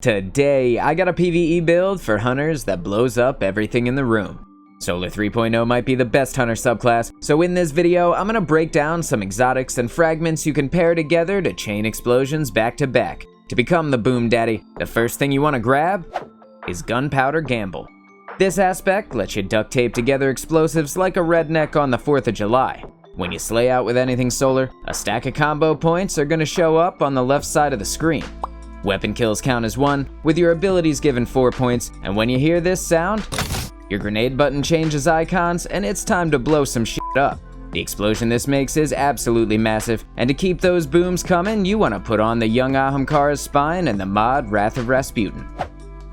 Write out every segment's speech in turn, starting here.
Today, I got a PvE build for hunters that blows up everything in the room. Solar 3.0 might be the best hunter subclass, so in this video, I'm gonna break down some exotics and fragments you can pair together to chain explosions back to back. To become the boom daddy, the first thing you wanna grab is Gunpowder Gamble. This aspect lets you duct tape together explosives like a redneck on the 4th of July. When you slay out with anything solar, a stack of combo points are gonna show up on the left side of the screen. Weapon kills count as 1, with your abilities given 4 points, and when you hear this sound, your grenade button changes icons and it's time to blow some shit up. The explosion this makes is absolutely massive, and to keep those booms coming, you want to put on the Young Ahamkara's Spine and the mod Wrath of Rasputin.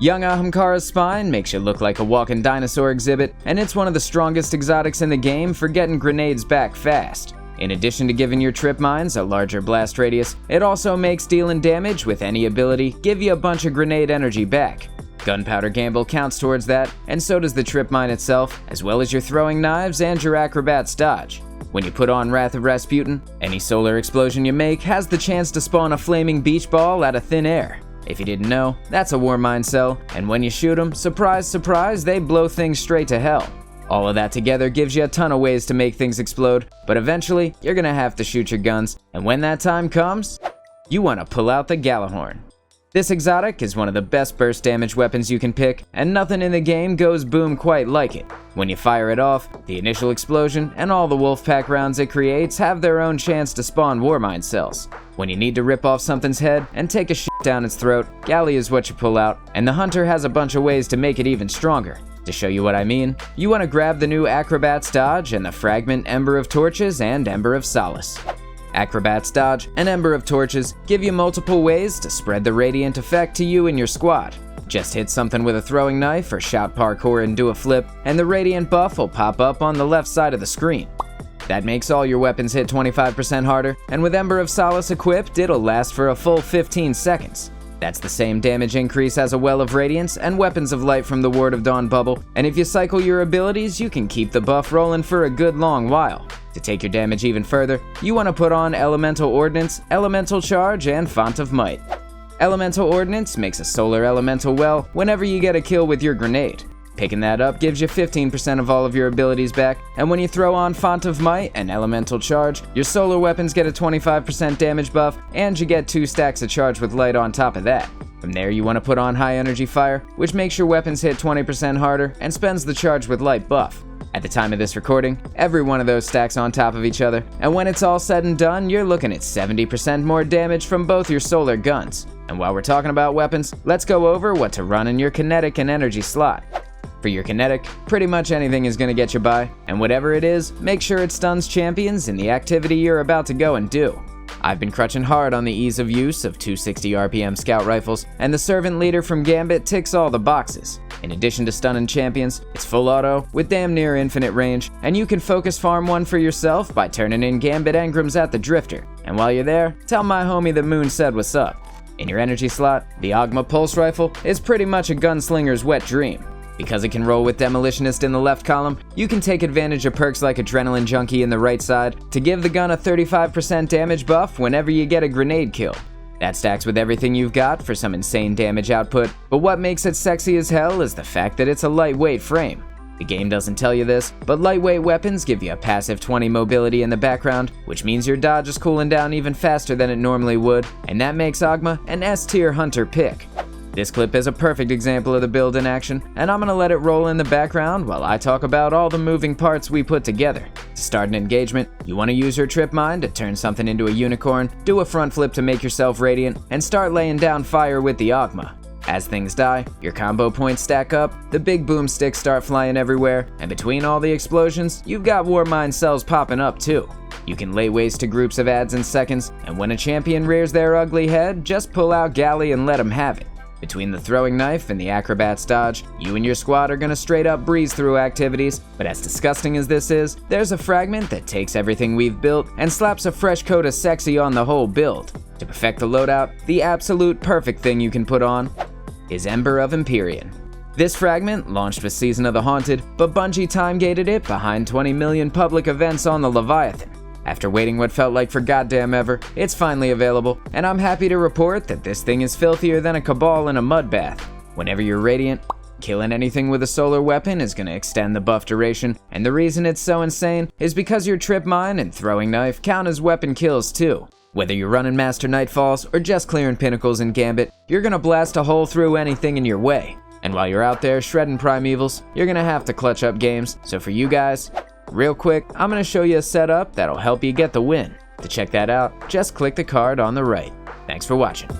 Young Ahamkara's Spine makes you look like a walking dinosaur exhibit, and it's one of the strongest exotics in the game for getting grenades back fast. In addition to giving your trip mines a larger blast radius, it also makes dealing damage with any ability give you a bunch of grenade energy back. Gunpowder Gamble counts towards that, and so does the trip mine itself, as well as your throwing knives and your acrobat's dodge. When you put on Wrath of Rasputin, any solar explosion you make has the chance to spawn a flaming beach ball out of thin air. If you didn't know, that's a war mine cell, and when you shoot them, surprise surprise, they blow things straight to hell. All of that together gives you a ton of ways to make things explode, but eventually, you're gonna have to shoot your guns, and when that time comes, you wanna pull out the Gjallarhorn. This exotic is one of the best burst damage weapons you can pick, and nothing in the game goes boom quite like it. When you fire it off, the initial explosion and all the Wolfpack rounds it creates have their own chance to spawn Warmine cells. When you need to rip off something's head and take a shit down its throat, Galley is what you pull out, and the Hunter has a bunch of ways to make it even stronger. To show you what I mean, you want to grab the new Acrobat's Dodge and the Fragment Ember of Torches and Ember of Solace. Acrobat's Dodge and Ember of Torches give you multiple ways to spread the radiant effect to you and your squad. Just hit something with a throwing knife or shout parkour and do a flip, and the radiant buff will pop up on the left side of the screen. That makes all your weapons hit 25% harder, and with Ember of Solace equipped, it'll last for a full 15 seconds. That's the same damage increase as a Well of Radiance and Weapons of Light from the Ward of Dawn bubble, and if you cycle your abilities, you can keep the buff rolling for a good long while. To take your damage even further, you want to put on Elemental Ordnance, Elemental Charge, and Font of Might. Elemental Ordnance makes a solar elemental well whenever you get a kill with your grenade. Picking that up gives you 15% of all of your abilities back, and when you throw on Font of Might and Elemental Charge, your solar weapons get a 25% damage buff, and you get 2 stacks of charge with light on top of that. From there you want to put on High Energy Fire, which makes your weapons hit 20% harder and spends the charge with light buff. At the time of this recording, every one of those stacks on top of each other, and when it's all said and done, you're looking at 70% more damage from both your solar guns. And while we're talking about weapons, let's go over what to run in your Kinetic and Energy slot. For your Kinetic, pretty much anything is going to get you by, and whatever it is, make sure it stuns champions in the activity you're about to go and do. I've been crutching hard on the ease of use of 260 RPM scout rifles, and the Servant Leader from Gambit ticks all the boxes. In addition to stunning champions, it's full auto with damn near infinite range, and you can focus farm one for yourself by turning in Gambit engrams at the Drifter. And while you're there, tell my homie the Moon said what's up. In your energy slot, the Ogma Pulse Rifle is pretty much a gunslinger's wet dream. Because it can roll with Demolitionist in the left column, you can take advantage of perks like Adrenaline Junkie in the right side to give the gun a 35% damage buff whenever you get a grenade kill. That stacks with everything you've got for some insane damage output, but what makes it sexy as hell is the fact that it's a lightweight frame. The game doesn't tell you this, but lightweight weapons give you a passive 20 mobility in the background, which means your dodge is cooling down even faster than it normally would, and that makes Ogma an S-tier hunter pick. This clip is a perfect example of the build in action, and I'm gonna let it roll in the background while I talk about all the moving parts we put together. To start an engagement, you want to use your trip mine to turn something into a unicorn, do a front flip to make yourself radiant, and start laying down fire with the Ogma. As things die, your combo points stack up, the big boomsticks start flying everywhere, and between all the explosions, you've got Warmine cells popping up too. You can lay waste to groups of adds in seconds, and when a champion rears their ugly head, just pull out Galley and let them have it. Between the throwing knife and the Acrobat's Dodge, you and your squad are gonna straight up breeze through activities, but as disgusting as this is, there's a fragment that takes everything we've built and slaps a fresh coat of sexy on the whole build. To perfect the loadout, the absolute perfect thing you can put on is Ember of Empyrean. This fragment launched with Season of the Haunted, but Bungie time-gated it behind 20 million public events on the Leviathan. After waiting what felt like for goddamn ever, it's finally available, and I'm happy to report that this thing is filthier than a cabal in a mud bath. Whenever you're radiant, killing anything with a solar weapon is going to extend the buff duration, and the reason it's so insane is because your trip mine and throwing knife count as weapon kills too. Whether you're running Master Nightfalls or just clearing pinnacles in Gambit, you're going to blast a hole through anything in your way. And while you're out there shredding primevals, you're going to have to clutch up games, so for you guys, real quick, I'm going to show you a setup that'll help you get the win. To check that out, just click the card on the right. Thanks for watching.